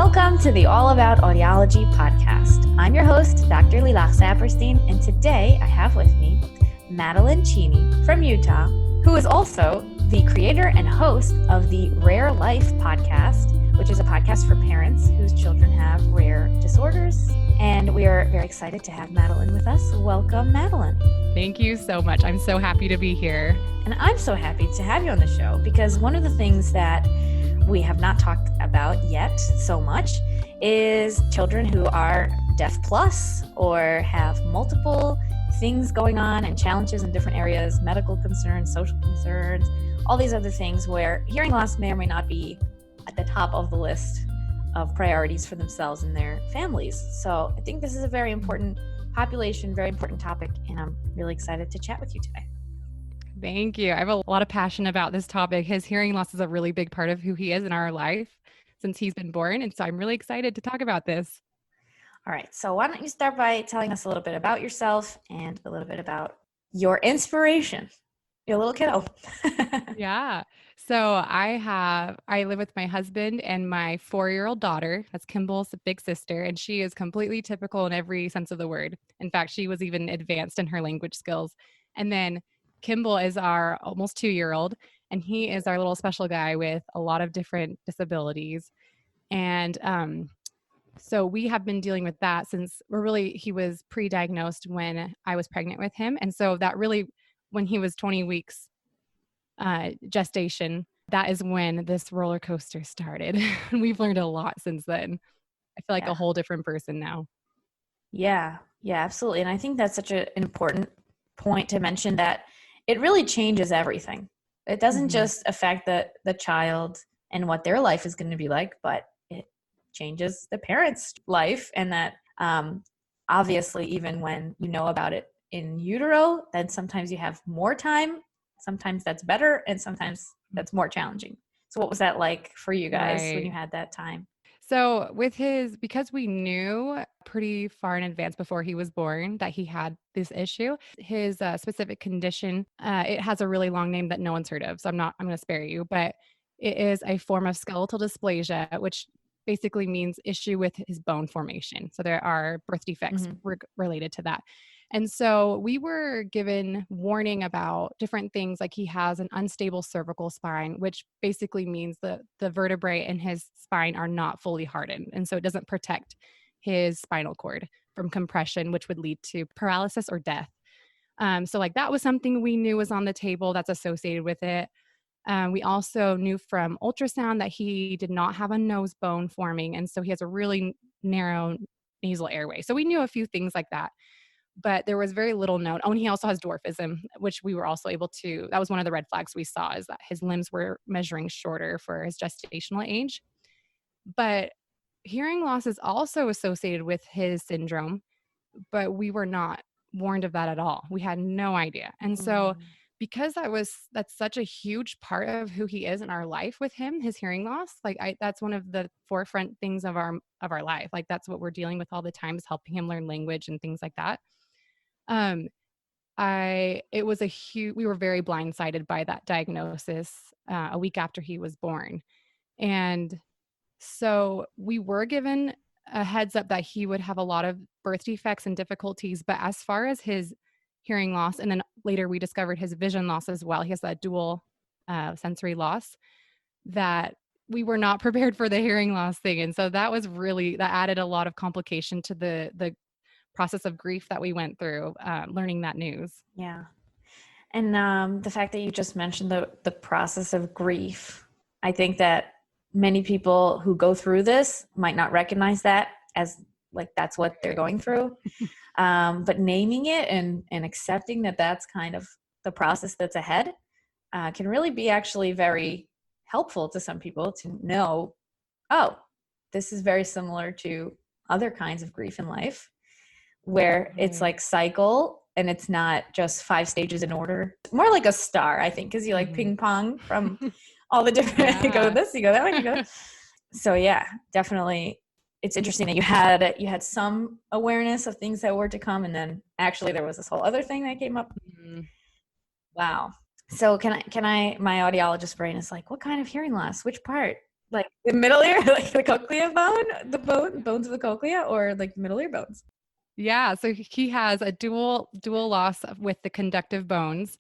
Welcome to the All About Audiology podcast. I'm your host, Dr. Lilach Saperstein, and today I have with me Madeline Cheney from Utah, who is also the creator and host of the Rare Life podcast, which is a podcast for parents whose children have rare disorders. And we are very excited to have Madeline with us. Welcome, Madeline. Thank you so much. I'm so happy to be here. And I'm so happy to have you on the show because one of the things that we have not talked about yet so much is children who are deaf plus or have multiple things going on and challenges in different areas, medical concerns, social concerns, all these other things where hearing loss may or may not be at the top of the list of priorities for themselves and their families. So I think this is a very important population, very important topic, and I'm really excited to chat with you today. Thank you. I have a lot of passion about this topic. His hearing loss is a really big part of who he is in our life since he's been born. And so I'm really excited to talk about this. All right. So why don't you start by telling us a little bit about yourself and a little bit about your inspiration, your little kiddo. Yeah. So I live with my husband and my 4-year-old daughter. That's Kimball's big sister. And she is completely typical in every sense of the word. In fact, she was even advanced in her language skills. And then Kimball is our almost 2-year-old, and he is our little special guy with a lot of different disabilities. And so we have been dealing with that since he was pre-diagnosed when I was pregnant with him. And so that really, when he was 20 weeks gestation, that is when this roller coaster started. And we've learned a lot since then. I feel like a whole different person now. Yeah, absolutely. And I think that's such an important point to mention that it really changes everything. It doesn't just affect the child and what their life is going to be like, but it changes the parent's life. And that obviously, even when you know about it in utero, then sometimes you have more time. Sometimes that's better, and sometimes that's more challenging. So what was that like for you guys when you had that time? So because we knew pretty far in advance before he was born that he had this issue, his specific condition, it has a really long name that no one's heard of. So I'm going to spare you, but it is a form of skeletal dysplasia, which basically means issue with his bone formation. So there are birth defects related to that. And so we were given warning about different things, like he has an unstable cervical spine, which basically means the vertebrae in his spine are not fully hardened. And so it doesn't protect his spinal cord from compression, which would lead to paralysis or death. So like that was something we knew was on the table that's associated with it. We also knew from ultrasound that he did not have a nose bone forming. And so he has a really narrow nasal airway. So we knew a few things like that. But there was very little known. Oh, and he also has dwarfism, which we were also able to, that was one of the red flags we saw, is that his limbs were measuring shorter for his gestational age. But hearing loss is also associated with his syndrome, but we were not warned of that at all. We had no idea. And so because that's such a huge part of who he is in our life with him, his hearing loss, that's one of the forefront things of our life. Like that's what we're dealing with all the time, is helping him learn language and things like that. We were very blindsided by that diagnosis a week after he was born. And so we were given a heads up that he would have a lot of birth defects and difficulties, but as far as his hearing loss, and then later we discovered his vision loss as well, he has that dual sensory loss, that we were not prepared for the hearing loss thing. And so that added a lot of complication to the process of grief that we went through, learning that news. Yeah. And the fact that you just mentioned the process of grief, I think that many people who go through this might not recognize that as like that's what they're going through. But naming it and accepting that that's kind of the process that's ahead can really be actually very helpful to some people to know, oh, this is very similar to other kinds of grief in life, where it's like cycle and it's not just 5 stages in order. More like a star, I think, because you like ping pong from all the different, you go this, you go that one, you go. So yeah, definitely. It's interesting that you had some awareness of things that were to come, and then actually there was this whole other thing that came up. Wow. So can I, my audiologist brain is like, what kind of hearing loss? Which part? Like the middle ear, like the cochlea bone, bones of the cochlea, or like middle ear bones? Yeah, so he has a dual loss with the conductive bones,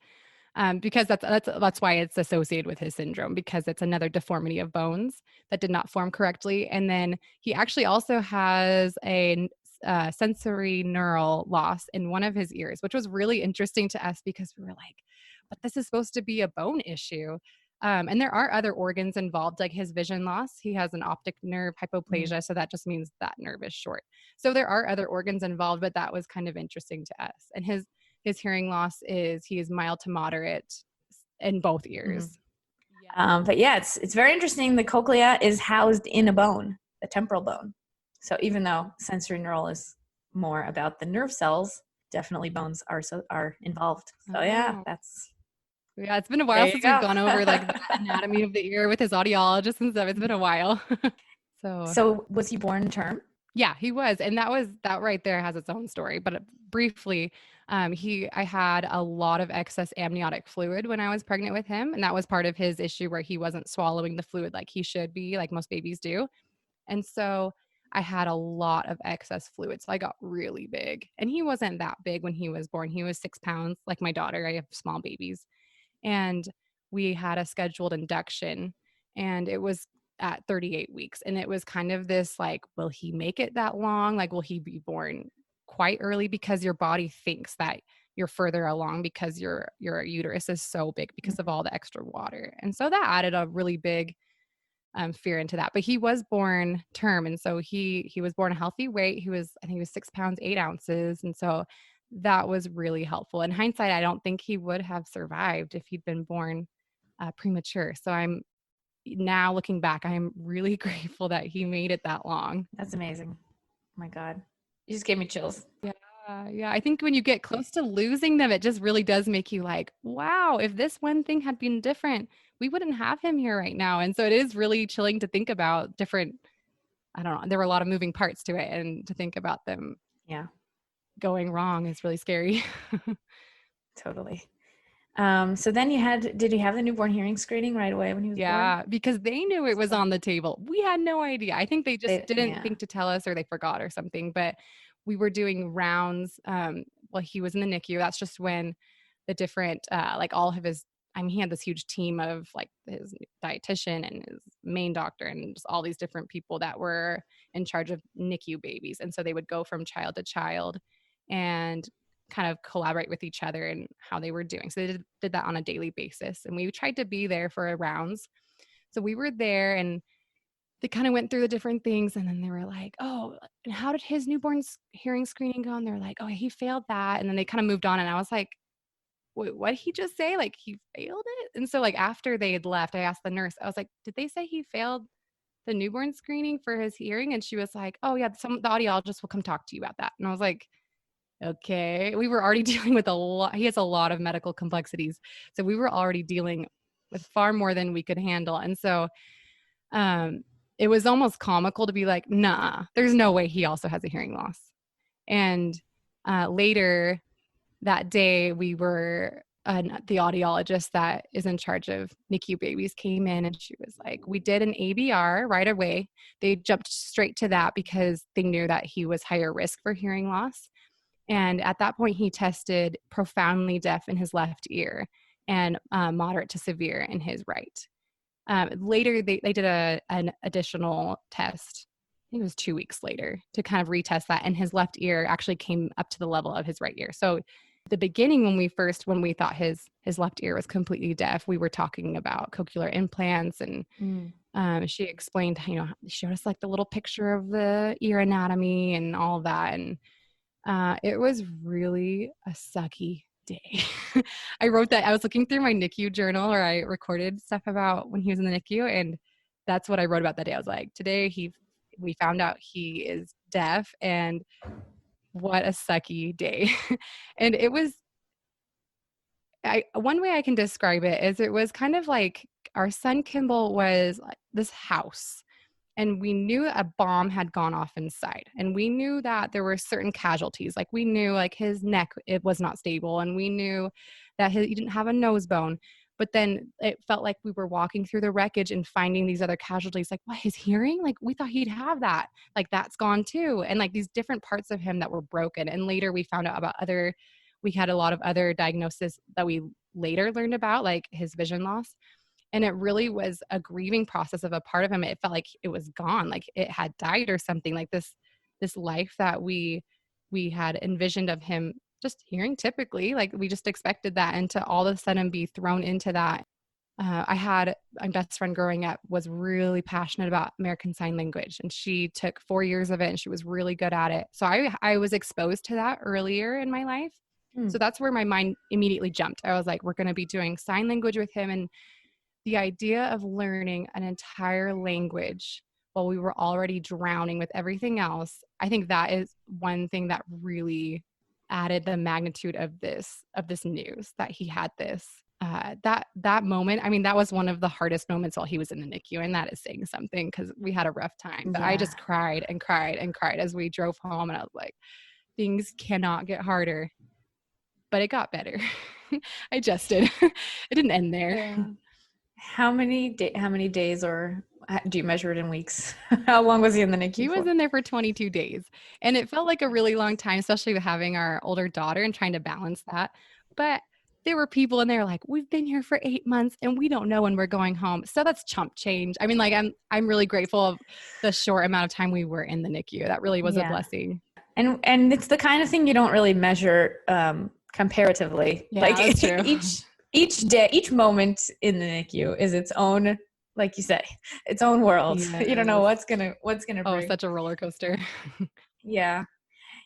because that's why it's associated with his syndrome, because it's another deformity of bones that did not form correctly. And then he actually also has a sensory neural loss in one of his ears, which was really interesting to us because we were like, but this is supposed to be a bone issue. And there are other organs involved, like his vision loss. He has an optic nerve hypoplasia, so that just means that nerve is short. So there are other organs involved, but that was kind of interesting to us. And his hearing loss is he is mild to moderate in both ears. But yeah, it's very interesting. The cochlea is housed in a bone, the temporal bone. So even though sensory neural is more about the nerve cells, definitely bones are involved. So yeah, Yeah, it's been a while there you since we've go. gone over like the anatomy of the ear with his audiologist and stuff. It's been a while. So was he born term? Yeah, he was. And that right there has its own story. But briefly, I had a lot of excess amniotic fluid when I was pregnant with him. And that was part of his issue where he wasn't swallowing the fluid like he should be, like most babies do. And so I had a lot of excess fluid. So I got really big. And he wasn't that big when he was born. He was 6 pounds, like my daughter. I have small babies. And we had a scheduled induction, and it was at 38 weeks. And it was kind of this like, will he make it that long? Like, will he be born quite early? Because your body thinks that you're further along because your uterus is so big because of all the extra water. And so that added a really big fear into that. But he was born term, and so he was born a healthy weight. I think he was 6 pounds 8 ounces, and so that was really helpful. In hindsight, I don't think he would have survived if he'd been born premature. So I'm now looking back, I am really grateful that he made it that long. That's amazing. Oh my God, you just gave me chills. Yeah. I think when you get close to losing them, it just really does make you like, wow, if this one thing had been different, we wouldn't have him here right now. And so it is really chilling to think about different, I don't know, there were a lot of moving parts to it, and to think about them going wrong is really scary. Totally. So then did you have the newborn hearing screening right away when he was born? Yeah, because they knew it was on the table. We had no idea. I think they just didn't think to tell us, or they forgot or something. But we were doing rounds. Well, he was in the NICU. That's just when the different, like all of his, I mean, he had this huge team of like his dietitian and his main doctor and just all these different people that were in charge of NICU babies. And so they would go from child to child and kind of collaborate with each other and how they were doing. So they did that on a daily basis. And we tried to be there for rounds. So we were there, and they kind of went through the different things. And then they were like, oh, and how did his newborn hearing screening go? And they're like, oh, he failed that. And then they kind of moved on. And I was like, wait, what did he just say? Like, he failed it? And so like after they had left, I asked the nurse, I was like, did they say he failed the newborn screening for his hearing? And she was like, oh yeah, the audiologist will come talk to you about that. And I was like, okay. We were already dealing with a lot. He has a lot of medical complexities. So we were already dealing with far more than we could handle. And so it was almost comical to be like, nah, there's no way he also has a hearing loss. And later that day, the audiologist that is in charge of NICU babies came in, and she was like, we did an ABR right away. They jumped straight to that because they knew that he was higher risk for hearing loss. And at that point, he tested profoundly deaf in his left ear and moderate to severe in his right. Later, they did an additional test. I think it was 2 weeks later to kind of retest that. And his left ear actually came up to the level of his right ear. So the beginning, when we thought his left ear was completely deaf, we were talking about cochlear implants. And she explained, she showed us like the little picture of the ear anatomy and all of that. And it was really a sucky day. I wrote that. I was looking through my NICU journal where I recorded stuff about when he was in the NICU, and that's what I wrote about that day. I was like, today we found out he is deaf, and what a sucky day. And it was, one way I can describe it is it was kind of like our son Kimball was like this house. And we knew a bomb had gone off inside. And we knew that there were certain casualties. Like we knew like his neck, it was not stable. And we knew that he didn't have a nose bone. But then it felt like we were walking through the wreckage and finding these other casualties, like, what, his hearing? Like, we thought he'd have that. Like, that's gone too. And like these different parts of him that were broken. And later we found out about we had a lot of other diagnoses that we later learned about, like his vision loss. And it really was a grieving process of a part of him. It felt like it was gone, like it had died or something, like this life that we had envisioned of him just hearing typically, like we just expected that, and to all of a sudden be thrown into that. I had my best friend growing up was really passionate about American Sign Language, and she took 4 years of it and she was really good at it. So I was exposed to that earlier in my life. So that's where my mind immediately jumped. I was like, we're going to be doing sign language with him. And the idea of learning an entire language while we were already drowning with everything else, I think that is one thing that really added the magnitude of this news, that he had this. That moment, I mean, that was one of the hardest moments while he was in the NICU, and that is saying something because we had a rough time. But I just cried and cried and cried as we drove home, and I was like, things cannot get harder. But it got better. I adjusted. It didn't end there. Yeah. How many days, or do you measure it in weeks? How long was he in the NICU He was in there for 22 days. And it felt like a really long time, especially with having our older daughter and trying to balance that. But there were people in there like, we've been here for 8 months and we don't know when we're going home. So that's chump change. I mean, like I'm really grateful of the short amount of time we were in the NICU. That really was a blessing. And it's the kind of thing you don't really measure comparatively. Yeah, like that's true. each day, each moment in the NICU is its own, like you say, its own world. Yes. You don't know what's gonna bring. Oh, such a roller coaster. Yeah.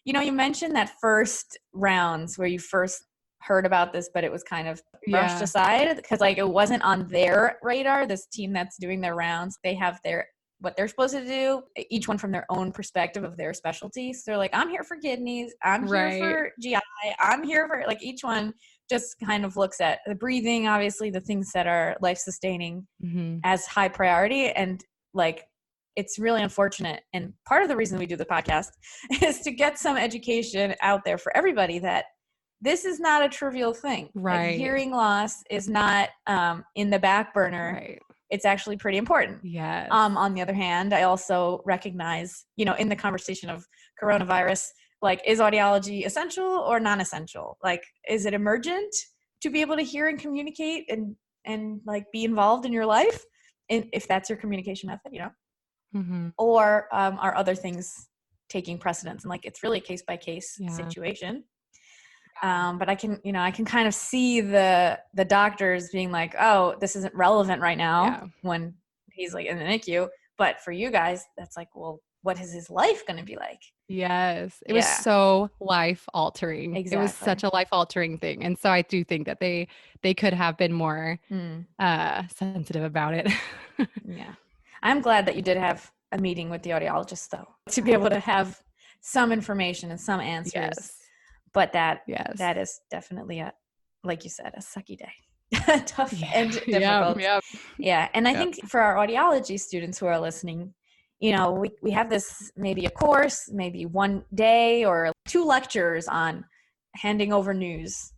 You mentioned that first rounds where you first heard about this, but it was kind of brushed aside because like it wasn't on their radar. This team that's doing their rounds, they have what they're supposed to do, each one from their own perspective of their specialty. So they're like, I'm here for kidneys, I'm here for GI, I'm here for, like, each one just kind of looks at the breathing, obviously the things that are life-sustaining as high priority. And like, it's really unfortunate. And part of the reason we do the podcast is to get some education out there for everybody that this is not a trivial thing. Right. Like, hearing loss is not in the back burner. Right. It's actually pretty important. Yes. On the other hand, I also recognize, in the conversation of coronavirus, like, is audiology essential or non-essential? Like, is it emergent to be able to hear and communicate and like be involved in your life, if that's your communication method, or are other things taking precedence? And like, it's really a case-by-case situation. But I can kind of see the doctors being like, oh, this isn't relevant right now when he's like in the NICU. But for you guys, that's like, well, what is his life going to be like? Yes. It was so life altering. Exactly. It was such a life altering thing. And so I do think that they could have been more sensitive about it. Yeah. I'm glad that you did have a meeting with the audiologist, though, to be able to have some information and some answers. Yes. But that is definitely like you said, a sucky day. Tough and difficult. Yeah. And I think for our audiology students who are listening, we have this, maybe a course, maybe one day or 2 lectures on handing over news.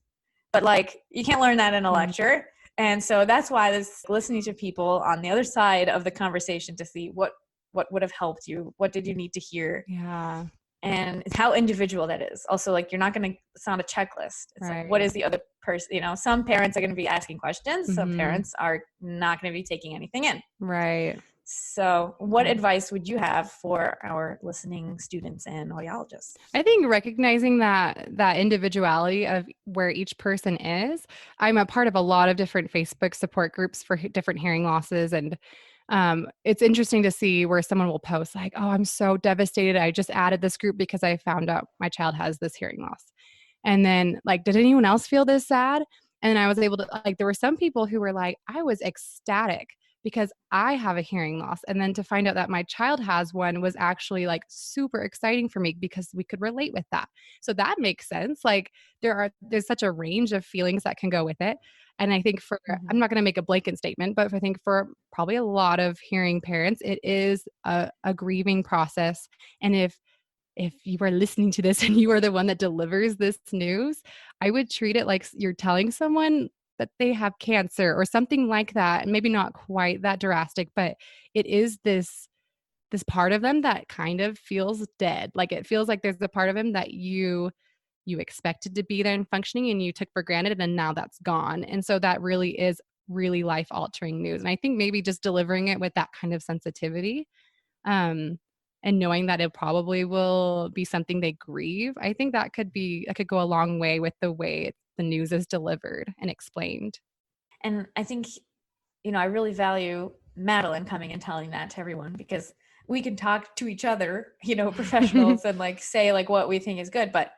But like, you can't learn that in a lecture. And so that's why listening to people on the other side of the conversation to see what would have helped you, what did you need to hear? Yeah. And how individual that is. Also, like, you're not going to sound a checklist. It's like, what is the other person? Some parents are going to be asking questions. Some parents are not going to be taking anything in. Right. So what advice would you have for our listening students and audiologists? I think recognizing that individuality of where each person is. I'm a part of a lot of different Facebook support groups for different hearing losses, and it's interesting to see where someone will post like, oh, I'm so devastated. I just added this group because I found out my child has this hearing loss. And then like, did anyone else feel this sad? And I was able to, like, there were some people who were like, I was ecstatic because I have a hearing loss. And then to find out that my child has one was actually like super exciting for me because we could relate with that. So that makes sense. Like, there's such a range of feelings that can go with it. And I think I'm not going to make a blanket statement, but I think for probably a lot of hearing parents, it is a grieving process. And if you are listening to this and you are the one that delivers this news, I would treat it like you're telling someone that they have cancer or something like that. And maybe not quite that drastic, but it is this part of them that kind of feels dead. Like it feels like there's a part of him that you expected to be there and functioning and you took for granted and now that's gone. And so that really is really life altering news. And I think maybe just delivering it with that kind of sensitivity, um, and knowing that it probably will be something they grieve, I think that could go a long way with the way the news is delivered and explained. And I think, I really value Madeline coming and telling that to everyone, because we can talk to each other, professionals, and like say like what we think is good, but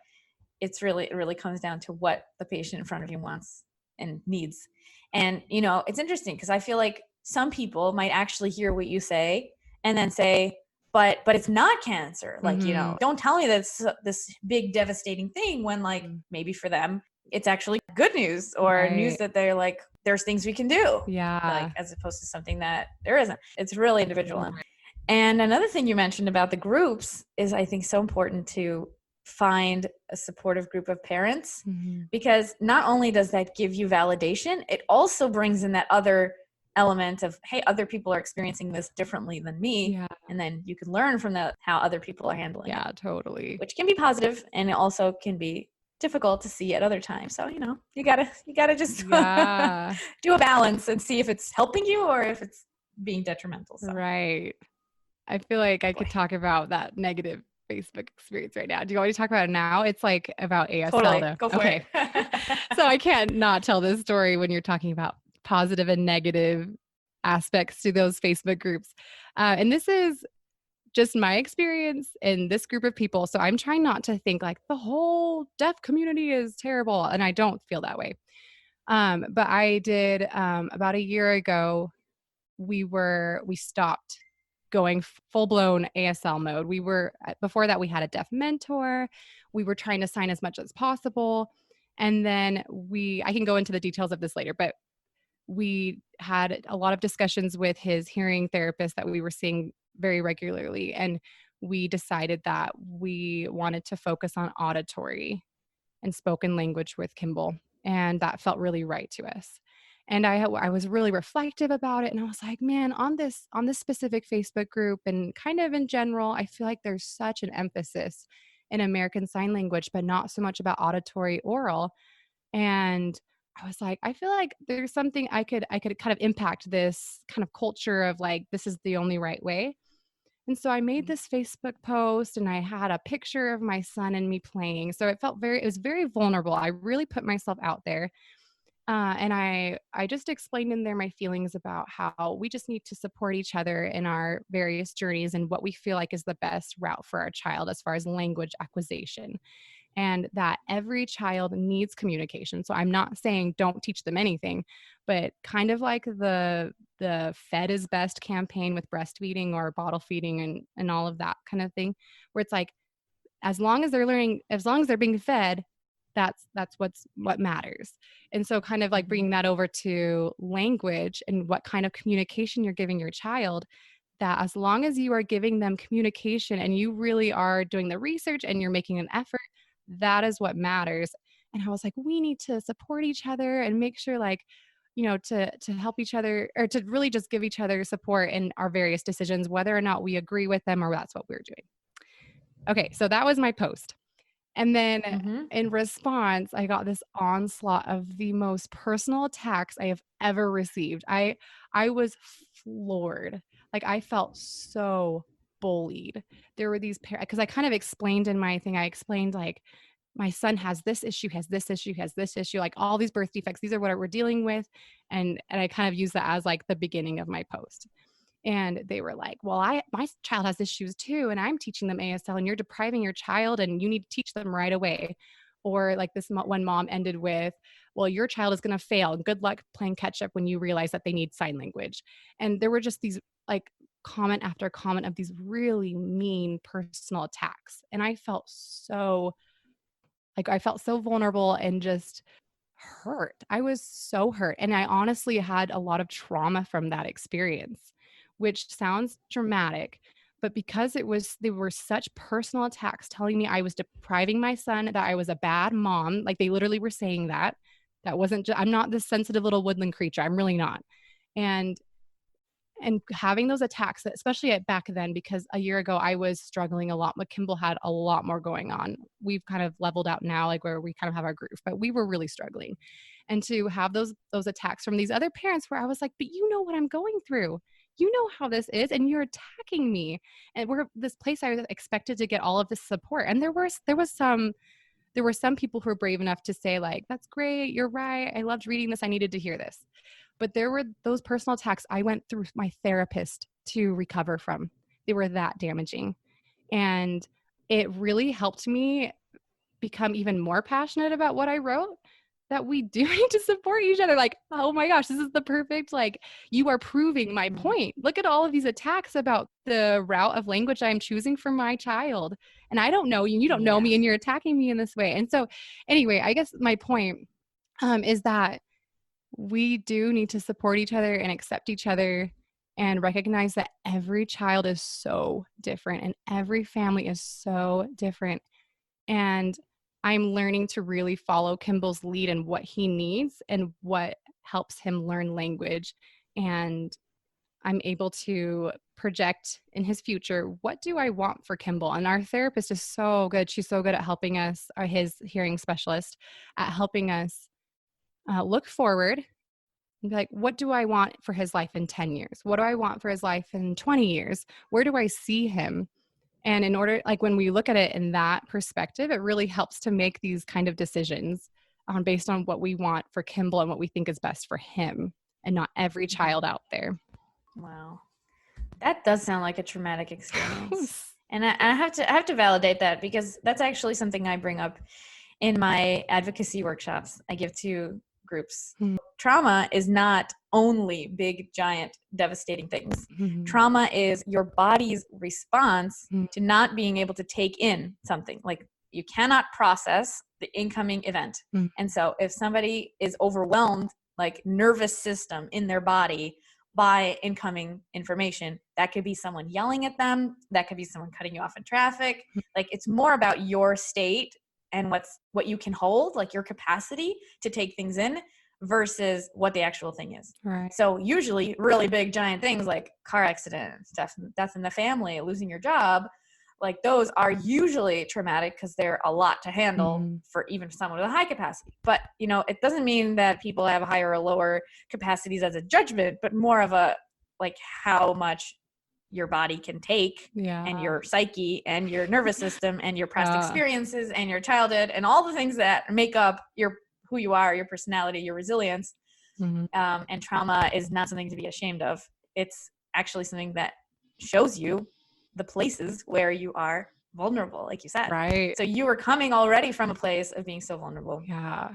it really comes down to what the patient in front of you wants and needs. And it's interesting because I feel like some people might actually hear what you say and then say, but it's not cancer. Like, Mhm. don't tell me that's this big devastating thing, when like maybe for them it's actually good news, or news Right. that they're like, there's things we can do, like Yeah. as opposed to something that there isn't. It's really individual. And another thing you mentioned about the groups is, I think, so important to find a supportive group of parents, Mhm. because not only does that give you validation, it also brings in that other element of, hey, other people are experiencing this differently than me. Yeah. And then you can learn from that, how other people are handling it, Yeah, totally. which can be positive, and it also can be difficult to see at other times. So, you gotta just Yeah. do a balance and see if it's helping you or if it's being detrimental. So, Right. I feel like I boy, could talk about that negative Facebook experience right now. Do you want me to talk about it now? It's like about ASL totally though. go for it. Okay. So I can't not tell this story when you're talking about positive and negative aspects to those Facebook groups. And this is just my experience in this group of people. So I'm trying not to think like the whole deaf community is terrible. And I don't feel that way. But I did about a year ago, we stopped going full blown ASL mode. We were before that we had a deaf mentor. We were trying to sign as much as possible. And then I can go into the details of this later, but we had a lot of discussions with his hearing therapist that we were seeing very regularly. And we decided that we wanted to focus on auditory and spoken language with Kimball. And that felt really right to us. And I was really reflective about it. And I was like, man, on this specific Facebook group and kind of in general, I feel like there's such an emphasis in American Sign Language, but not so much about auditory oral. And I was like, I feel like there's something I could kind of impact this kind of culture of like, this is the only right way. And so I made this Facebook post and I had a picture of my son and me playing. So it was very vulnerable. I really put myself out there. And I just explained in there my feelings about how we just need to support each other in our various journeys and what we feel like is the best route for our child as far as language acquisition, and that every child needs communication. So I'm not saying don't teach them anything, but kind of like the fed is best campaign with breastfeeding or bottle feeding and all of that kind of thing, where it's like as long as they're learning, as long as they're being fed, that's what matters. And so kind of like Mhm. bringing that over to language and what kind of communication you're giving your child, that as long as you are giving them communication and you really are doing the research and you're making an effort, that is what matters. And I was like, we need to support each other and make sure like, to help each other or to really just give each other support in our various decisions, whether or not we agree with them or that's what we're doing. Okay, so that was my post. And then Mhm. in response, I got this onslaught of the most personal attacks I have ever received. I was floored. Like I felt so bullied. There were these because I kind of explained in my thing, I explained like my son has this issue, has this issue, has this issue, like all these birth defects. These are what we're dealing with. And I kind of used that as like the beginning of my post. And they were like, well, my child has issues too, and I'm teaching them ASL, and you're depriving your child, and you need to teach them right away. Or like this one mom ended with, well, your child is going to fail. Good luck playing catch up when you realize that they need sign language. And there were just these like comment after comment of these really mean personal attacks. And I felt so vulnerable and just hurt. I was so hurt. And I honestly had a lot of trauma from that experience, which sounds dramatic. But because they were such personal attacks telling me I was depriving my son, that I was a bad mom, like they literally were saying that That wasn't I'm not this sensitive little woodland creature. I'm really not. And having those attacks, especially at back then, because a year ago I was struggling a lot, but Kimball had a lot more going on. We've kind of leveled out now, like where we kind of have our groove, but we were really struggling. And to have those attacks from these other parents where I was like, but you know what I'm going through. You know how this is, and you're attacking me. And we're this place I was expected to get all of this support. And there were some people who were brave enough to say like, that's great. You're right. I loved reading this. I needed to hear this. But there were those personal attacks I went through my therapist to recover from. They were that damaging. And it really helped me become even more passionate about what I wrote, that we do need to support each other. Like, oh my gosh, this is the perfect, like, you are proving my point. Look at all of these attacks about the route of language I'm choosing for my child. And I don't know you, you don't know me, and you're attacking me in this way. And so anyway, I guess my point is that we do need to support each other and accept each other and recognize that every child is so different and every family is so different. And I'm learning to really follow Kimball's lead and what he needs and what helps him learn language. And I'm able to project in his future, what do I want for Kimball? And our therapist is so good. She's so good at helping us, his hearing specialist, at helping us look forward and be like, what do I want for his life in 10 years? What do I want for his life in 20 years? Where do I see him? And in order, like when we look at it in that perspective, it really helps to make these kind of decisions based on what we want for Kimball and what we think is best for him, and not every child out there. Wow. That does sound like a traumatic experience. And I have to validate that, because that's actually something I bring up in my advocacy workshops I give to groups. Trauma is not only big, giant, devastating things. Trauma is your body's response to not being able to take in something. Like, you cannot process the incoming event. And so if somebody is overwhelmed, like nervous system in their body, by incoming information, that could be someone yelling at them, that could be someone cutting you off in traffic. Like, it's more about your state and what you can hold, like your capacity to take things in, versus what the actual thing is. Right. So usually really big giant things like car accidents, death in the family, losing your job, like those are usually traumatic because they're a lot to handle for even someone with a high capacity. But it doesn't mean that people have higher or lower capacities as a judgment, but more of a like how much your body can take, and your psyche and your nervous system and your past experiences and your childhood and all the things that make up who you are, your personality, your resilience. And trauma is not something to be ashamed of. It's actually something that shows you the places where you are vulnerable, like you said. Right. So you were coming already from a place of being so vulnerable. Yeah.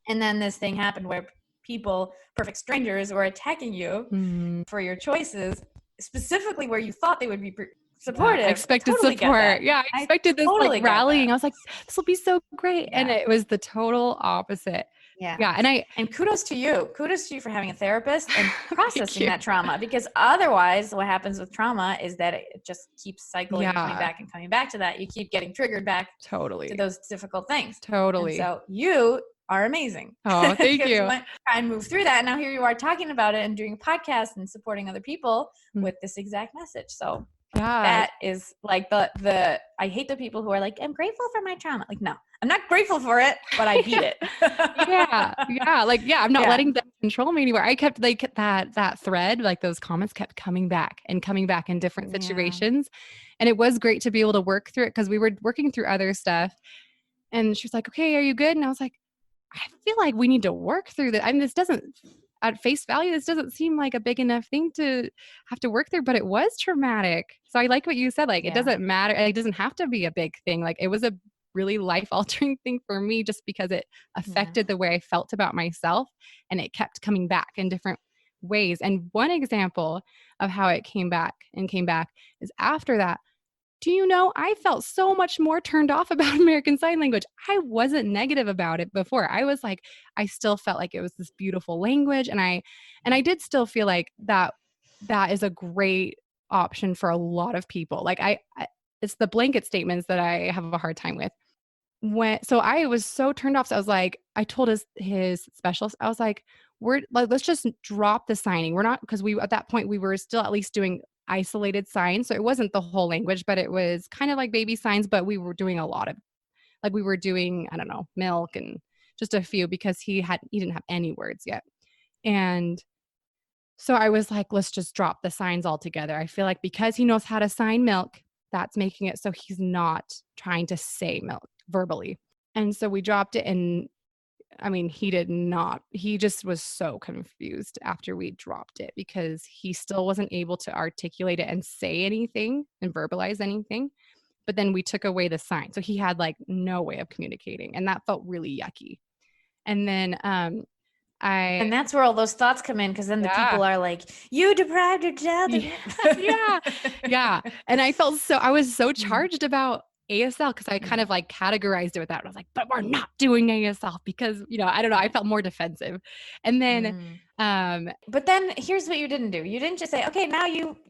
And then this thing happened where people, perfect strangers, were attacking you for your choices, specifically where you thought they would be supportive. I expected support. Yeah, I expected this like rallying. I was like, this will be so great. Yeah. And it was the total opposite. Yeah. Yeah. And kudos to you. Kudos to you for having a therapist and processing that trauma, because otherwise what happens with trauma is that it just keeps cycling and coming back to that. You keep getting triggered back to those difficult things. Totally. And so you are amazing. Oh, thank you. Try and move through that. And now here you are talking about it and doing a podcast and supporting other people with this exact message. So that is like the I hate the people who are like, I'm grateful for my trauma. Like, no, I'm not grateful for it, but I beat it. I'm not letting them control me anymore. I kept like that thread, like those comments kept coming back in different situations. And it was great to be able to work through it, because we were working through other stuff. And she was like, okay, are you good? And I was like, I feel like we need to work through that. I mean, this doesn't, at face value, this doesn't seem like a big enough thing to have to work through, but it was traumatic. So I like what you said. Like, it doesn't matter. It doesn't have to be a big thing. Like, it was a really life-altering thing for me, just because it affected the way I felt about myself, and it kept coming back in different ways. And one example of how it came back is after that. Do you know, I felt so much more turned off about American Sign Language. I wasn't negative about it before. I was like, I still felt like it was this beautiful language. And I did still feel like that is a great option for a lot of people. Like it's the blanket statements that I have a hard time with. So I was so turned off. So I was like, I told his specialist, I was like, we're like, let's just drop the signing. We're not, because we, at that point, we were still at least doing isolated signs. So it wasn't the whole language, but it was kind of like baby signs, but we were doing a lot of, like, we were doing, I don't know, milk and just a few, because he didn't have any words yet. And so I was like, let's just drop the signs altogether. I feel like because he knows how to sign milk, that's making it so he's not trying to say milk verbally. And so we dropped it. And I mean, he just was so confused after we dropped it, because he still wasn't able to articulate it and say anything and verbalize anything. But then we took away the sign. So he had like no way of communicating. And that felt really yucky. And then And that's where all those thoughts come in, because then the people are like, you deprived your child of yeah. And I was so charged about ASL, because I kind of like categorized it with that. I was like, but we're not doing ASL because, I don't know, I felt more defensive. And then but then here's what you didn't do. You didn't just say, okay, now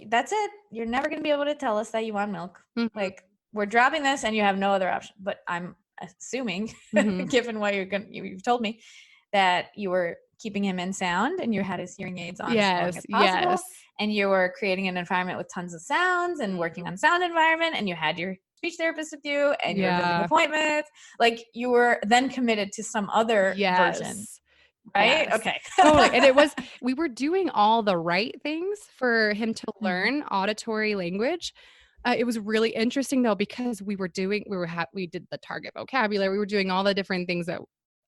that's it. You're never going to be able to tell us that you want milk. Mm-hmm. Like, we're dropping this and you have no other option. But I'm assuming, given what you've told me, that you were keeping him in sound and you had his hearing aids on as long as possible. And you were creating an environment with tons of sounds and working on sound environment, and you had your speech therapist with you and you were visiting appointments. Like, you were then committed to some other version. Right? Yes. Okay. Totally. And we were doing all the right things for him to learn auditory language. It was really interesting though, because we did the target vocabulary. We were doing all the different things that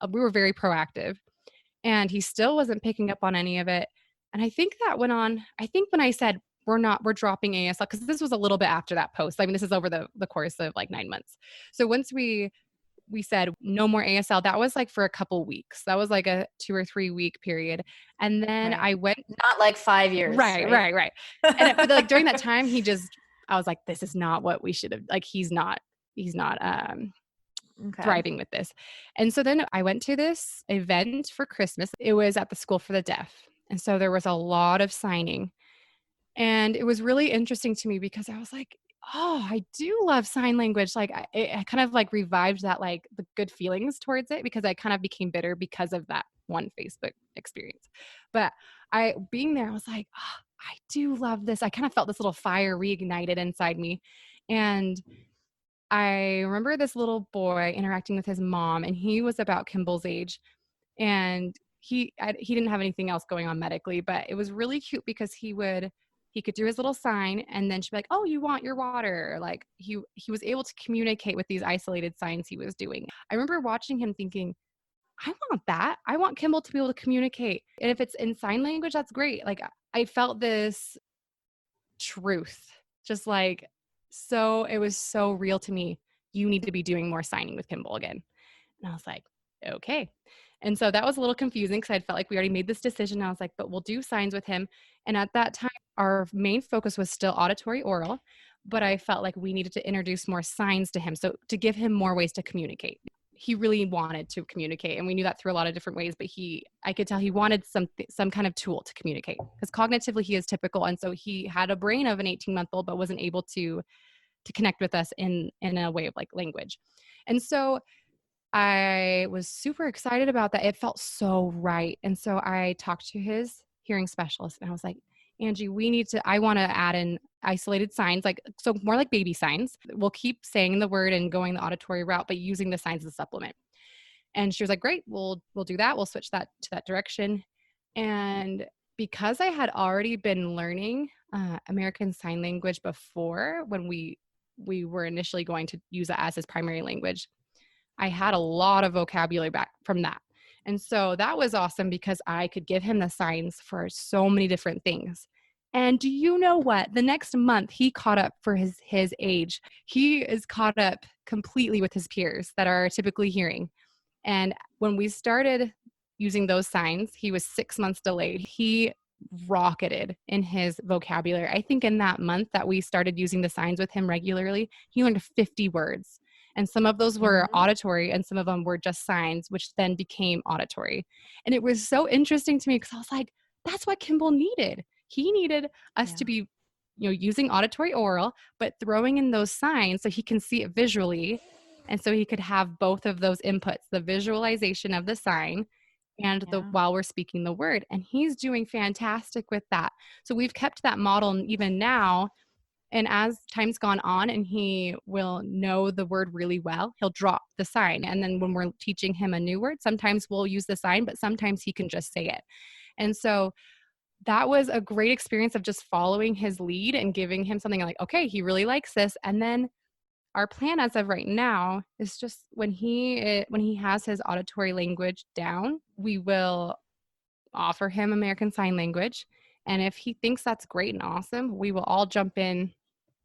we were very proactive, and he still wasn't picking up on any of it. And I think that went on, I think when I said, we're dropping ASL, because this was a little bit after that post. I mean, this is over the course of like 9 months. So once we said no more ASL, that was like for a couple weeks. That was like a 2 or 3 week period. And then I went, not like 5 years. Right. And but like during that time, I was like, this is not what we should have, like, he's not thriving with this. And so then I went to this event for Christmas. It was at the School for the Deaf. And so there was a lot of signing. And it was really interesting to me, because I was like, oh, I do love sign language. Like, I kind of like revived that, like the good feelings towards it, because I kind of became bitter because of that one Facebook experience. But being there, I was like, oh, I do love this. I kind of felt this little fire reignited inside me. And I remember this little boy interacting with his mom, and he was about Kimball's age. And he didn't have anything else going on medically, but it was really cute, because he could do his little sign, and then she'd be like, oh, you want your water? Like, he was able to communicate with these isolated signs he was doing. I remember watching him thinking, I want that. I want Kimball to be able to communicate. And if it's in sign language, that's great. Like, I felt this truth, just like, so it was so real to me. You need to be doing more signing with Kimball again. And I was like, okay. And so that was a little confusing, because I felt like we already made this decision. I was like, but we'll do signs with him. And at that time, our main focus was still auditory oral, but I felt like we needed to introduce more signs to him, so to give him more ways to communicate. He really wanted to communicate, and we knew that through a lot of different ways, but I could tell he wanted some kind of tool to communicate, because cognitively he is typical. And so he had a brain of an 18-month-old, but wasn't able to connect with us in a way of like language. And so I was super excited about that. It felt so right. And so I talked to his hearing specialist, and I was like, Angie, I want to add in isolated signs, so more like baby signs. We'll keep saying the word and going the auditory route, but using the signs as a supplement. And she was like, great, we'll do that. We'll switch that to that direction. And because I had already been learning American Sign Language before, when we were initially going to use it as his primary language, I had a lot of vocabulary back from that. And so that was awesome, because I could give him the signs for so many different things. And do you know what? The next month, he caught up for his age. He is caught up completely with his peers that are typically hearing. And when we started using those signs, he was 6 months delayed. He rocketed in his vocabulary. I think in that month that we started using the signs with him regularly, he learned 50 words. And some of those were auditory, and some of them were just signs, which then became auditory. And it was so interesting to me, because I was like, that's what Kimball needed. He needed us to be, using auditory oral, but throwing in those signs so he can see it visually. And so he could have both of those inputs, the visualization of the sign and the while we're speaking the word. And he's doing fantastic with that. So we've kept that model even now. And as time's gone on and he will know the word really well, he'll drop the sign. And then when we're teaching him a new word, sometimes we'll use the sign, but sometimes he can just say it. And so that was a great experience of just following his lead and giving him something like, okay, he really likes this. And then our plan as of right now is just when he has his auditory language down, we will offer him American Sign Language. And if he thinks that's great and awesome, we will all jump in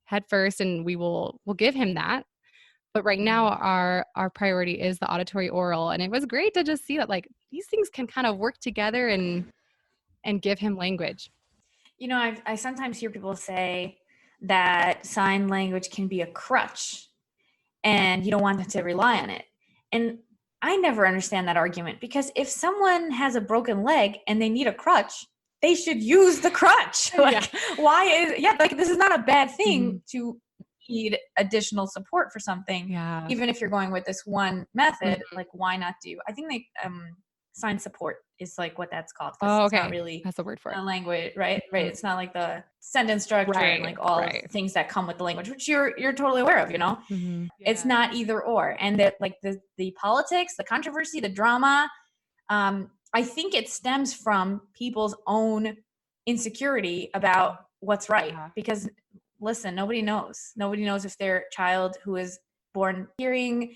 head first and we'll give him that. But right now our priority is the auditory oral. And it was great to just see that like these things can kind of work together and give him language. You know, I sometimes hear people say that sign language can be a crutch and you don't want them to rely on it. And I never understand that argument, because if someone has a broken leg and they need a crutch, they should use the crutch. Like, why is, like, this is not a bad thing to need additional support for something. Yeah. Even if you're going with this one method, like, why not do, I think they, sign support is like what that's called. Oh, okay. It's not really that's the word for it. Language, right? Right. It's not like the sentence structure and like all the things that come with the language, which you're totally aware of, you know. It's not either or. And that, like, the politics, the controversy, the drama, I think it stems from people's own insecurity about what's right. Because listen, nobody knows if their child who is born hearing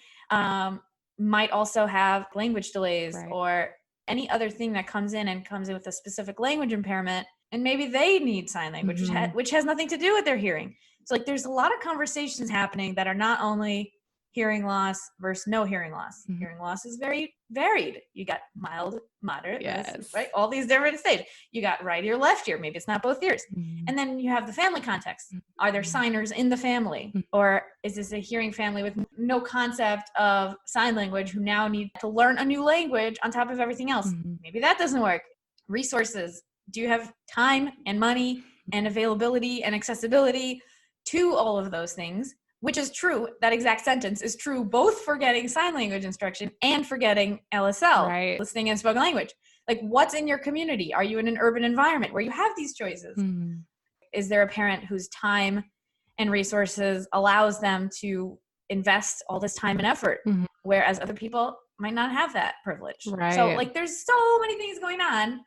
might also have language delays or any other thing that comes in with a specific language impairment, and maybe they need sign language, which has nothing to do with their hearing. So, like, there's a lot of conversations happening that are not only hearing loss versus no hearing loss. Hearing loss is very varied. You got mild, moderate, right? All these different stages. You got right ear, left ear. Maybe it's not both ears. And then you have the family context. Are there signers in the family? Or is this a hearing family with no concept of sign language who now need to learn a new language on top of everything else? Maybe that doesn't work. Resources. Do you have time and money and availability and accessibility to all of those things? Which is true. That exact sentence is true both for getting sign language instruction and for getting LSL, listening and spoken language. Like, what's in your community? Are you in an urban environment where you have these choices? Is there a parent whose time and resources allows them to invest all this time and effort, whereas other people might not have that privilege? So, like, there's so many things going on.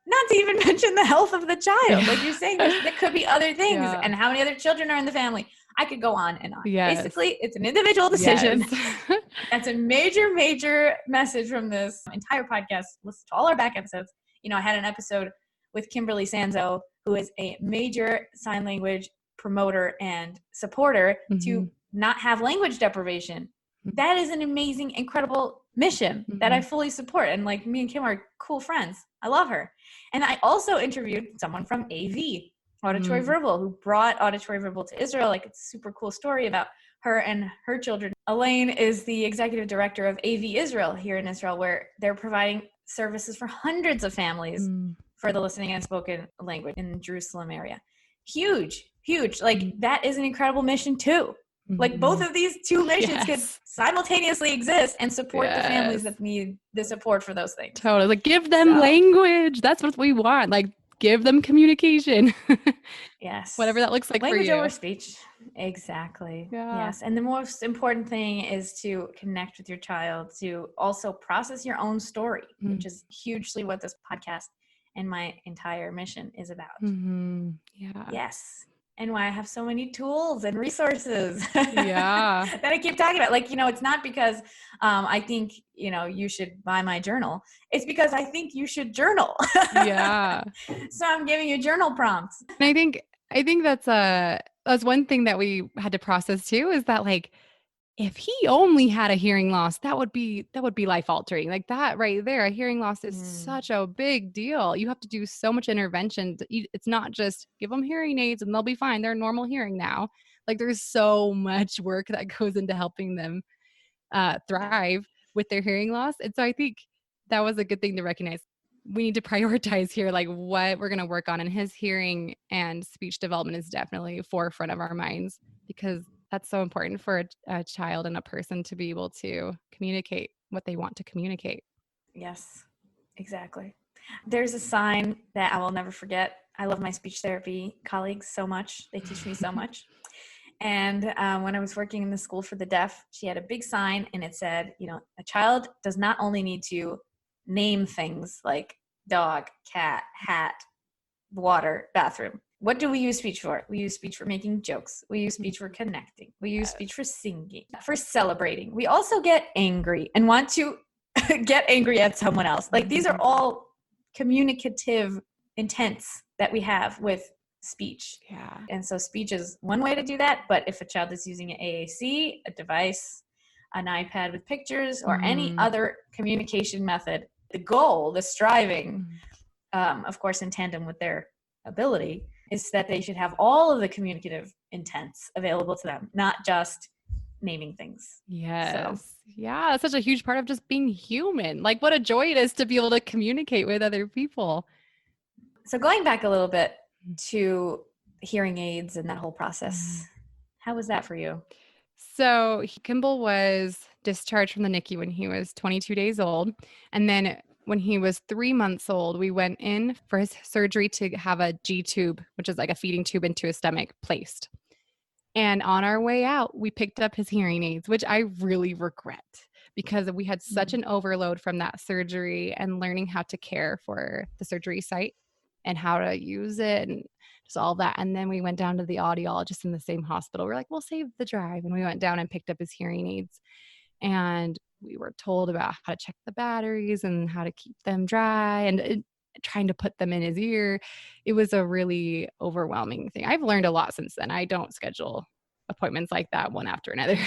Not to even mention the health of the child. Like you're saying, there could be other things. And how many other children are in the family? I could go on and on. Basically, it's an individual decision. That's a major, major message from this entire podcast. Listen to all our back episodes. You know, I had an episode with Kimberly Sanzo, who is a major sign language promoter and supporter to not have language deprivation. That is an amazing, incredible mission that I fully support. And like, me and Kim are cool friends. I love her. And I also interviewed someone from AV, Auditory Verbal, who brought Auditory Verbal to Israel. Like, it's a super cool story about her and her children. Elaine is the executive director of AV Israel here in Israel, where they're providing services for hundreds of families for the listening and spoken language in the Jerusalem area. Huge. Like, that is an incredible mission too. Like, both of these two missions could simultaneously exist and support the families that need the support for those things. Totally. Like, give them language. That's what we want. Like, give them communication. Whatever that looks like language for you. over speech. Exactly. Yes. And the most important thing is to connect with your child, to also process your own story, which is hugely what this podcast and my entire mission is about. Yes. And why I have so many tools and resources that I keep talking about. Like, you know, it's not because I think, you know, you should buy my journal. It's because I think you should journal. So I'm giving you journal prompts. And I think that's one thing that we had to process too, is that, like, if he only had a hearing loss, that would be life altering. Like, that right there, a hearing loss is such a big deal. You have to do so much intervention. It's not just give them hearing aids and they'll be fine. They're normal hearing now. Like, there's so much work that goes into helping them thrive with their hearing loss. And so I think that was a good thing to recognize. We need to prioritize here, like, what we're going to work on. And his hearing and speech development is definitely forefront of our minds, because That's so important for a child and a person to be able to communicate what they want to communicate. Yes, exactly. There's a sign that I will never forget. I love my speech therapy colleagues so much. They teach me so much. And when I was working in the school for the deaf, she had a big sign and it said, a child does not only need to name things like dog, cat, hat, water, bathroom. What do we use speech for? We use speech for making jokes. We use speech for connecting. We use speech for singing, for celebrating. We also get angry and want to get angry at someone else. Like these are all communicative intents that we have with speech. Yeah. And so speech is one way to do that. But if a child is using an AAC, a device, an iPad with pictures, or any other communication method, the goal, the striving, of course, in tandem with their ability, is that they should have all of the communicative intents available to them, not just naming things. Yes. So. Yeah. That's such a huge part of just being human. Like what a joy it is to be able to communicate with other people. So going back a little bit to hearing aids and that whole process, how was that for you? So Kimball was discharged from the NICU when he was 22 days old. And then when he was 3 months old, we went in for his surgery to have a G tube, which is like a feeding tube into his stomach, placed. And on our way out, we picked up his hearing aids, which I really regret because we had such an overload from that surgery and learning how to care for the surgery site and how to use it and just all that. And then we went down to the audiologist in the same hospital. We're like, we'll save the drive. And we went down and picked up his hearing aids. And we were told about how to check the batteries and how to keep them dry and trying to put them in his ear. It was a really overwhelming thing. I've learned a lot since then. I don't schedule appointments like that one after another.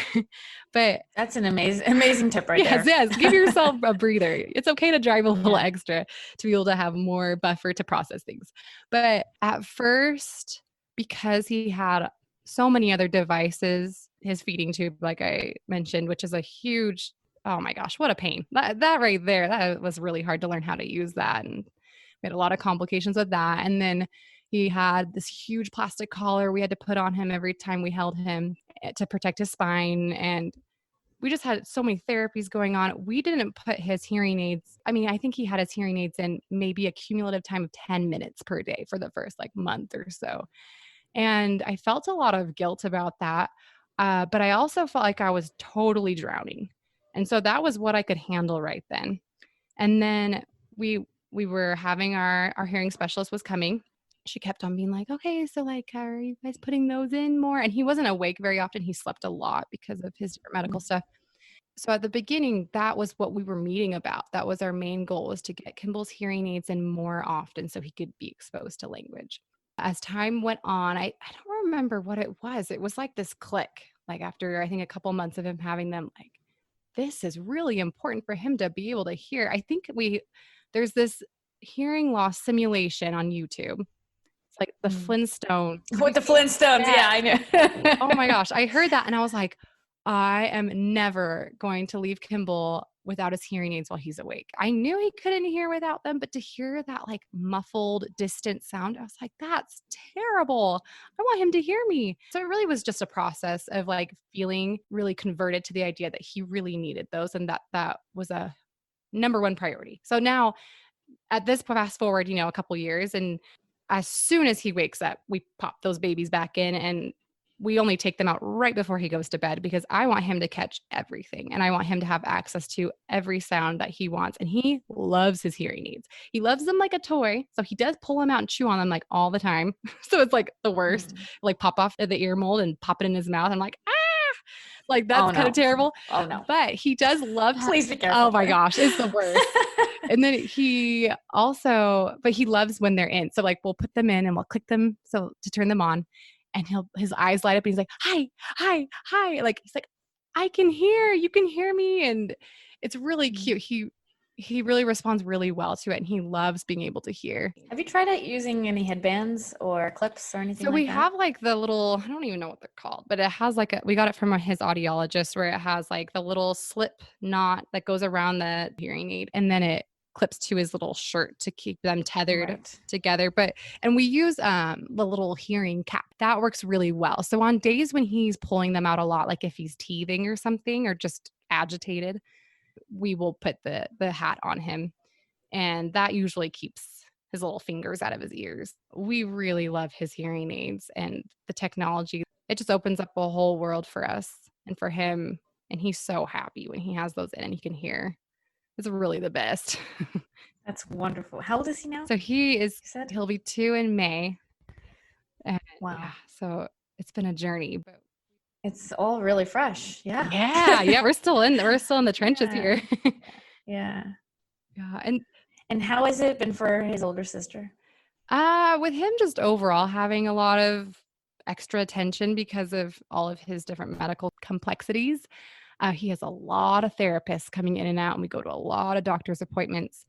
But that's an amazing tip right there. Yes, give yourself a breather. It's okay to drive a little extra to be able to have more buffer to process things. But at first, because he had so many other devices, his feeding tube, like I mentioned, which is a huge, oh my gosh, what a pain. That right there, that was really hard to learn how to use that. And we had a lot of complications with that. And then he had this huge plastic collar we had to put on him every time we held him to protect his spine. And we just had so many therapies going on. We didn't put his hearing aids. I mean, I think he had his hearing aids in maybe a cumulative time of 10 minutes per day for the first like month or so. And I felt a lot of guilt about that. But I also felt like I was totally drowning. And so that was what I could handle right then. And then we were having our hearing specialist was coming. She kept on being like, okay, so like, are you guys putting those in more? And he wasn't awake very often. He slept a lot because of his medical stuff. So at the beginning, that was what we were meeting about. That was our main goal, was to get Kimball's hearing aids in more often so he could be exposed to language. As time went on, I don't remember what it was. It was like this click, like after I think a couple months of him having them, like, this is really important for him to be able to hear. I think there's this hearing loss simulation on YouTube. It's like the Flintstone. With the Flintstones, yeah, I know. Oh my gosh, I heard that and I was like, I am never going to leave Kimball without his hearing aids while he's awake. I knew he couldn't hear without them, but to hear that like muffled, distant sound, I was like, that's terrible. I want him to hear me. So it really was just a process of like feeling really converted to the idea that he really needed those and that was a number one priority. So now at this fast forward, a couple years, and as soon as he wakes up, we pop those babies back in and we only take them out right before he goes to bed because I want him to catch everything and I want him to have access to every sound that he wants. And he loves his hearing aids. He loves them like a toy. So he does pull them out and chew on them like all the time. So it's like the worst, like pop off the ear mold and pop it in his mouth. I'm like, like that's kind of terrible. Oh no. But he does love to. Please be careful. Oh my gosh, it's the worst. And then he loves when they're in. So like we'll put them in and we'll click them so to turn them on. And his eyes light up and he's like, hi, hi, hi. Like, he's like, I can hear, you can hear me. And it's really cute. He really responds really well to it. And he loves being able to hear. Have you tried out using any headbands or clips or anything So like we that? have like the little, I don't even know what they're called, but it has like we got it from his audiologist where it has like the little slip knot that goes around the hearing aid and then it clips to his little shirt to keep them tethered Right. together. And we use the little hearing cap. That works really well. So on days when he's pulling them out a lot, like if he's teething or something or just agitated, we will put the hat on him. And that usually keeps his little fingers out of his ears. We really love his hearing aids and the technology. It just opens up a whole world for us and for him. And he's so happy when he has those in and he can hear. It's really the best. That's wonderful. How old is he now? So You said? he'll be 2 in May. And Wow. yeah, so it's been a journey, but It's all really fresh. Yeah. yeah, we're still in the trenches Yeah. here. Yeah. Yeah, And how has it been for his older sister? with him just overall having a lot of extra attention because of all of his different medical complexities. He has a lot of therapists coming in and out, and we go to a lot of doctor's appointments.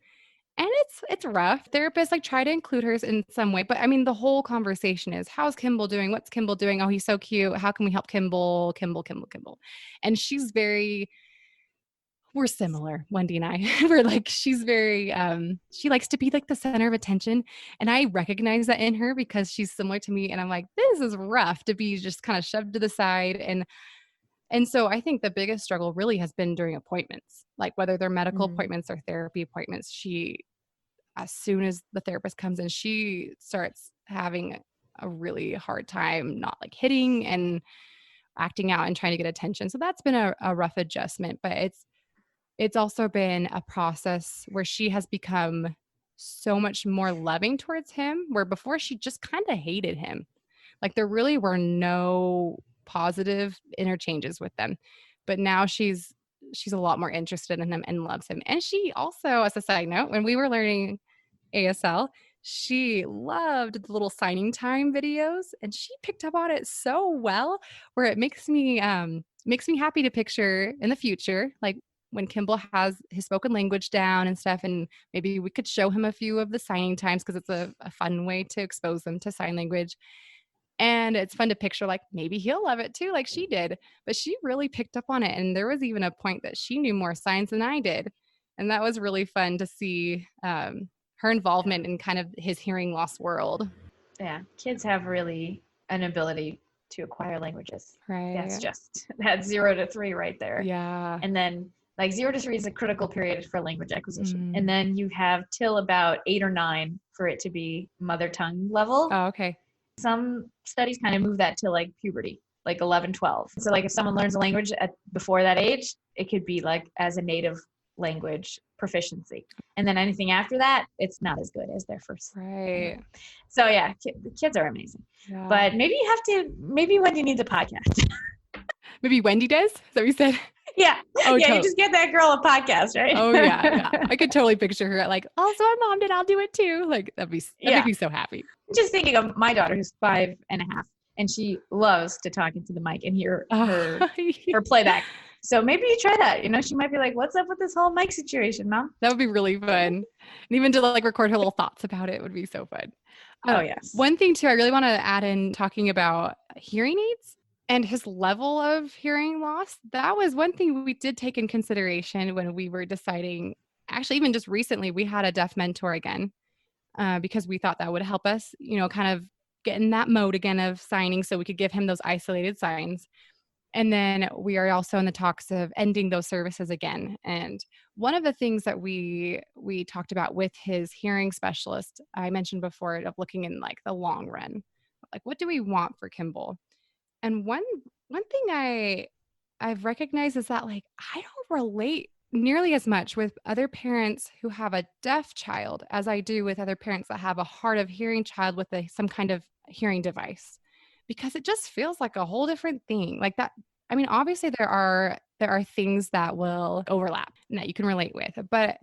And it's rough. Therapists like try to include hers in some way, but I mean the whole conversation is how's Kimball doing? What's Kimball doing? Oh, he's so cute. How can we help Kimball? Kimball. And we're similar, Wendy and I. We're like she's very she likes to be like the center of attention, and I recognize that in her because she's similar to me, and I'm like this is rough to be just kind of shoved to the side. And so I think the biggest struggle really has been during appointments, like whether they're medical appointments or therapy appointments. As soon as the therapist comes in, she starts having a really hard time not like hitting and acting out and trying to get attention. So that's been a rough adjustment, but it's also been a process where she has become so much more loving towards him, where before she just kind of hated him. Like there really were no positive interchanges with them. But now she's a lot more interested in him and loves him. And she also, as a side note, when we were learning ASL, she loved the little signing time videos and she picked up on it so well where it makes me happy to picture in the future, like when Kimball has his spoken language down and stuff, and maybe we could show him a few of the signing times because it's a fun way to expose them to sign language. And it's fun to picture, like, maybe he'll love it too, like she did. But she really picked up on it. And there was even a point that she knew more signs than I did. And that was really fun to see her involvement in kind of his hearing loss world. Yeah. Kids have really an ability to acquire languages. Right. That's just that 0 to 3 right there. Yeah. And then like 0 to 3 is a critical period for language acquisition. And then you have till about 8 or 9 for it to be mother tongue level. Oh, okay. Some studies kind of move that to like puberty, like 11, 12. So like if someone learns a language before that age, it could be like as a native language proficiency. And then anything after that, it's not as good as their first. Right. So yeah, the kids are amazing. Yeah. But maybe Wendy needs a podcast. Maybe Wendy does? Is that what you said? Yeah. Oh, yeah, you just get that girl a podcast, right? Oh, yeah. I could totally picture her like, also my mom did, I'll do it too. Like, that'd make me so happy. Just thinking of my daughter who's 5 and a half, and she loves to talk into the mic and hear her playback. So maybe you try that. You know, she might be like, what's up with this whole mic situation, Mom? That would be really fun. And even to like record her little thoughts about it would be so fun. Oh, yes. One thing too, I really want to add in talking about hearing aids. And his level of hearing loss, that was one thing we did take in consideration when we were deciding. Actually, even just recently, we had a deaf mentor again because we thought that would help us, kind of get in that mode again of signing so we could give him those isolated signs. And then we are also in the talks of ending those services again. And one of the things that we talked about with his hearing specialist, I mentioned before, of looking in like the long run, like what do we want for Kimball? And one thing I've recognized is that like I don't relate nearly as much with other parents who have a deaf child as I do with other parents that have a hard of hearing child with some kind of hearing device, because it just feels like a whole different thing. Like that. I mean, obviously there are things that will overlap and that you can relate with, but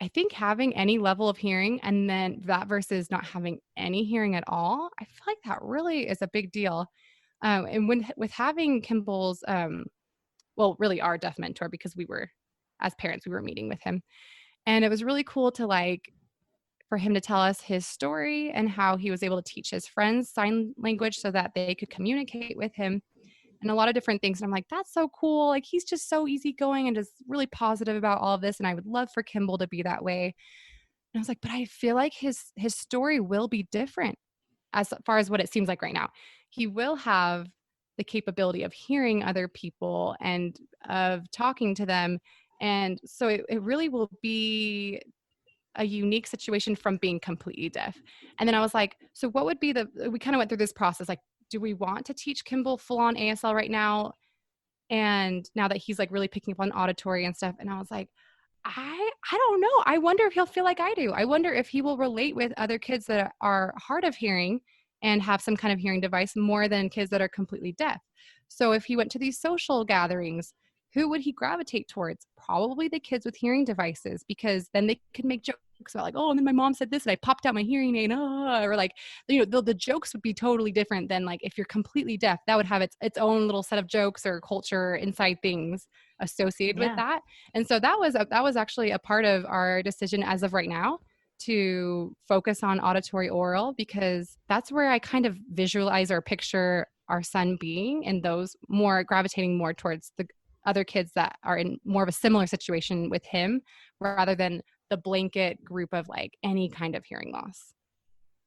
I think having any level of hearing and then that versus not having any hearing at all, I feel like that really is a big deal. And with having Kimball's, really our deaf mentor, because as parents, we were meeting with him. And it was really cool for him to tell us his story and how he was able to teach his friends sign language so that they could communicate with him and a lot of different things. And I'm like, that's so cool. Like, he's just so easygoing and just really positive about all of this. And I would love for Kimball to be that way. And I was like, but I feel like his story will be different as far as what it seems like right now. He will have the capability of hearing other people and of talking to them. And so it really will be a unique situation from being completely deaf. And then I was like, so what would be we kind of went through this process. Like, do we want to teach Kimball full on ASL right now? And now that he's like really picking up on auditory and stuff. And I was like, I don't know. I wonder if he'll feel like I do. I wonder if he will relate with other kids that are hard of hearing and have some kind of hearing device more than kids that are completely deaf. So if he went to these social gatherings, who would he gravitate towards? Probably the kids with hearing devices, because then they could make jokes about like, oh, and then my mom said this and I popped out my hearing aid, or like, the jokes would be totally different than like if you're completely deaf. That would have its own little set of jokes or culture inside things associated with Yeah. that. And so that was actually a part of our decision as of right now to focus on auditory oral, because that's where I kind of visualize or picture our son being, and those more gravitating more towards the other kids that are in more of a similar situation with him, rather than the blanket group of like any kind of hearing loss.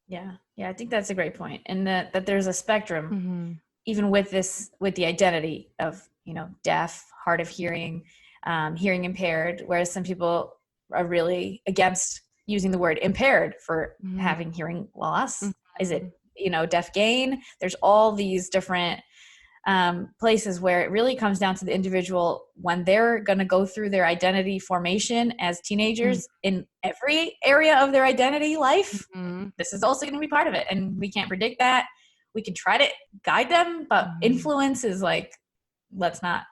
Yeah. I think that's a great point. And that there's a spectrum, Mm-hmm. even with the identity of, deaf, hard of hearing, hearing impaired, whereas some people are really against using the word impaired for Mm-hmm. having hearing loss. Mm-hmm. Is it, deaf gain? There's all these different places where it really comes down to the individual when they're going to go through their identity formation as teenagers in every area of their identity life. Mm-hmm. This is also going to be part of it. And we can't predict that. We can try to guide them, but influence is like, let's not.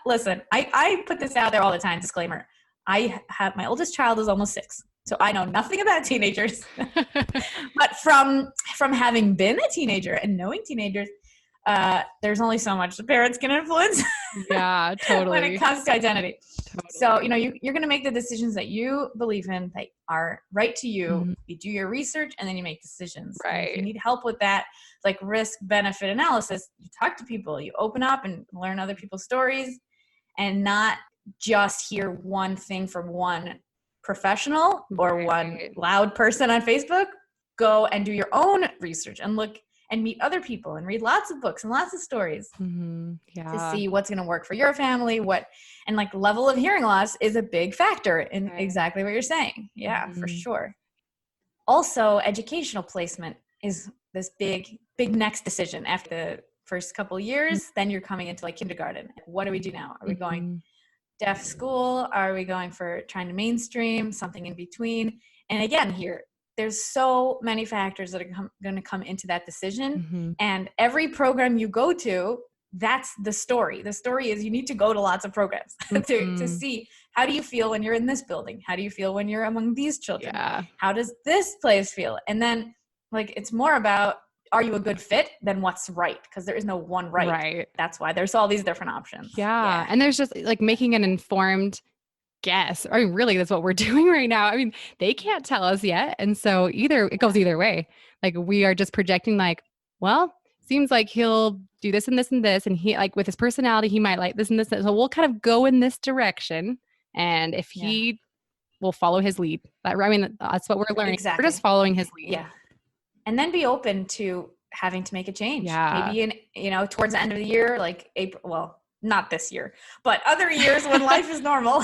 Listen, I put this out there all the time, disclaimer. I have, my oldest child is almost 6. So I know nothing about teenagers, but from having been a teenager and knowing teenagers, there's only so much the parents can influence. Yeah, totally. When it comes to identity. Totally. So, you're going to make the decisions that you believe in, that are right to you. Mm-hmm. You do your research and then you make decisions. Right. And if you need help with that, like risk benefit analysis, you talk to people, you open up and learn other people's stories, and not just hear one thing from one professional or one loud person on Facebook. Go and do your own research and look and meet other people and read lots of books and lots of stories to see what's going to work for your family. And like level of hearing loss is a big factor in exactly what you're saying. Yeah, for sure. Also, educational placement is this big next decision after the first couple of years. Then you're coming into like kindergarten. What do we do now? Are we going deaf school? Are we going for trying to mainstream, something in between? And again, there's so many factors that are going to come into that decision. And every program you go to, that's the story. The story is you need to go to lots of programs to see, how do you feel when you're in this building? How do you feel when you're among these children? Yeah. How does this place feel? And then like, it's more about, are you a good fit than what's right? Because there is no one right. Right. That's why there's all these different options. Yeah. And there's just like making an informed guess. I mean, really, that's what we're doing right now. I mean, they can't tell us yet. And so it goes either way. Like we are just projecting like, well, seems like he'll do this and this and this. And he like with his personality, he might like this and this. So we'll kind of go in this direction. And if he will follow his lead, that's what we're learning. Exactly. We're just following his lead. Yeah. And then be open to having to make a change. Yeah. Maybe towards the end of the year, like April, well, not this year, but other years when life is normal,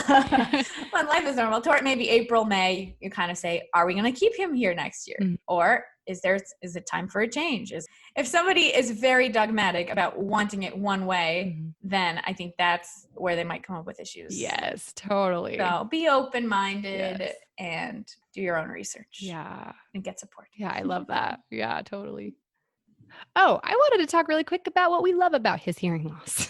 toward maybe April, May, you kind of say, are we going to keep him here next year? Or is it time for a change? If somebody is very dogmatic about wanting it one way, then I think that's where they might come up with issues. Yes, totally. So be open-minded and do your own research. Yeah. And get support. Yeah, I love that. Yeah, totally. Oh, I wanted to talk really quick about what we love about his hearing loss.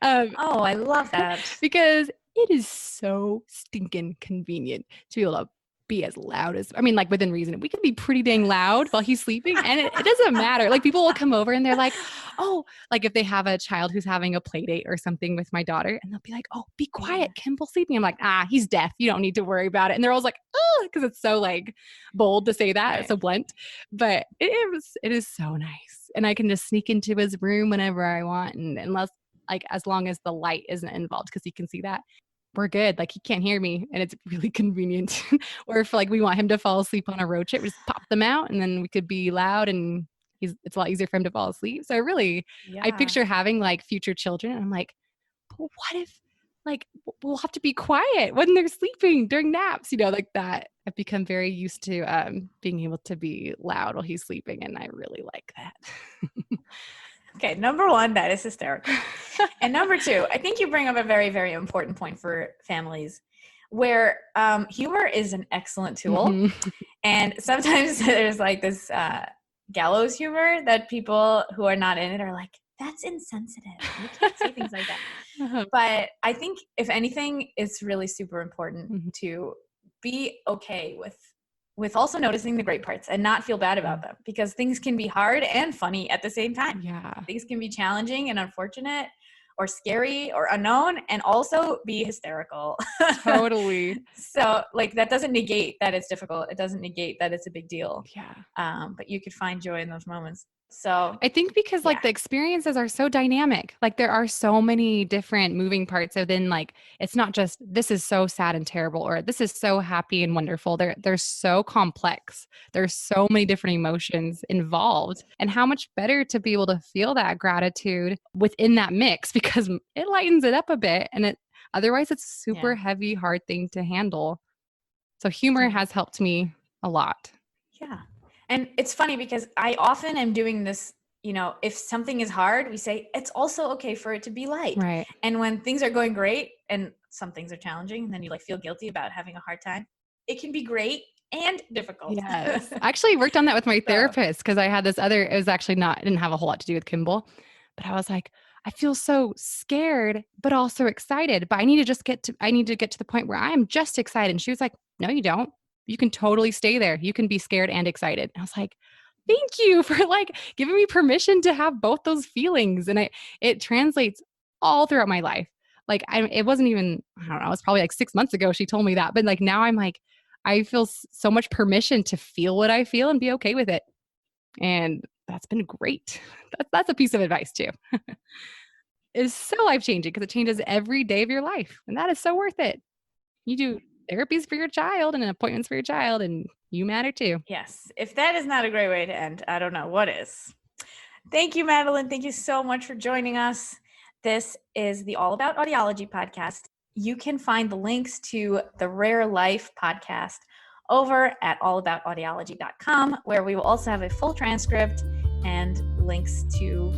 I love that. Because it is so stinking convenient to be able to be as loud as, like within reason. We can be pretty dang loud while he's sleeping and it doesn't matter. Like people will come over and they're like, oh, like if they have a child who's having a play date or something with my daughter and they'll be like, oh, be quiet, Kimball's sleeping. I'm like, he's deaf. You don't need to worry about it. And they're always like, oh, because it's so like bold to say that. It's so blunt, but it is so nice. And I can just sneak into his room whenever I want. And as long as the light isn't involved, because you can see that. we're good. Like he can't hear me and it's really convenient. Or if like we want him to fall asleep on a road trip, we just pop them out and then we could be loud and it's a lot easier for him to fall asleep. So I Yeah. picture having like future children and I'm like, but what if like we'll have to be quiet when they're sleeping during naps, like that. I've become very used to being able to be loud while he's sleeping and I really like that. Okay, number one, that is hysterical. And number two, I think you bring up a very, very important point for families where humor is an excellent tool. Mhm. And sometimes there's like this gallows humor that people who are not in it are like, that's insensitive. You can't say things like that. Uh-huh. But I think if anything, it's really super important Mhm. to be okay with also noticing the great parts and not feel bad about them, because things can be hard and funny at the same time. Yeah. Things can be challenging and unfortunate or scary or unknown and also be hysterical. Totally. So like that doesn't negate that it's difficult. It doesn't negate that it's a big deal. Yeah. But you could find joy in those moments. So I think because like the experiences are so dynamic. Like there are so many different moving parts. So then like it's not just this is so sad and terrible or this is so happy and wonderful. They're so complex. There's so many different emotions involved. And how much better to be able to feel that gratitude within that mix because it lightens it up a bit and otherwise it's super heavy, hard thing to handle. So humor has helped me a lot. Yeah. And it's funny because I often am doing this, if something is hard, we say it's also okay for it to be light. Right. And when things are going great and some things are challenging, and then you like feel guilty about having a hard time, it can be great and difficult. Yes. I actually worked on that with my therapist because I had it was actually it didn't have a whole lot to do with Kimball, but I was like, I feel so scared, but also excited, but I need to get to the point where I am just excited. And she was like, no, you don't. You can totally stay there. You can be scared and excited. And I was like, thank you for like giving me permission to have both those feelings. And it translates all throughout my life. Like it wasn't even, I don't know, it was probably like 6 months ago she told me that, but like now I'm like, I feel so much permission to feel what I feel and be okay with it. And that's been great. That's a piece of advice too. It's so life-changing because it changes every day of your life. And that is so worth it. You do therapies for your child and appointments for your child, and you matter too. Yes. If that is not a great way to end, I don't know what is. Thank you, Madeline. Thank you so much for joining us. This is the All About Audiology podcast. You can find the links to the Rare Life podcast over at allaboutaudiology.com, where we will also have a full transcript and links to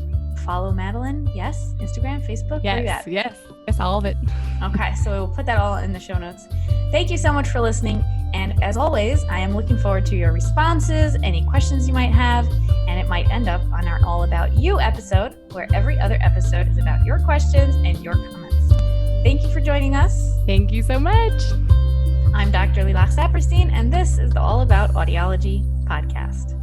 follow Madeline. Yes. Instagram, Facebook. Yes, all of it. Okay. So we'll put that all in the show notes. Thank you so much for listening. And as always, I am looking forward to your responses, any questions you might have, and it might end up on our All About You episode, where every other episode is about your questions and your comments. Thank you for joining us. Thank you so much. I'm Dr. Lilach Saperstein, and this is the All About Audiology podcast.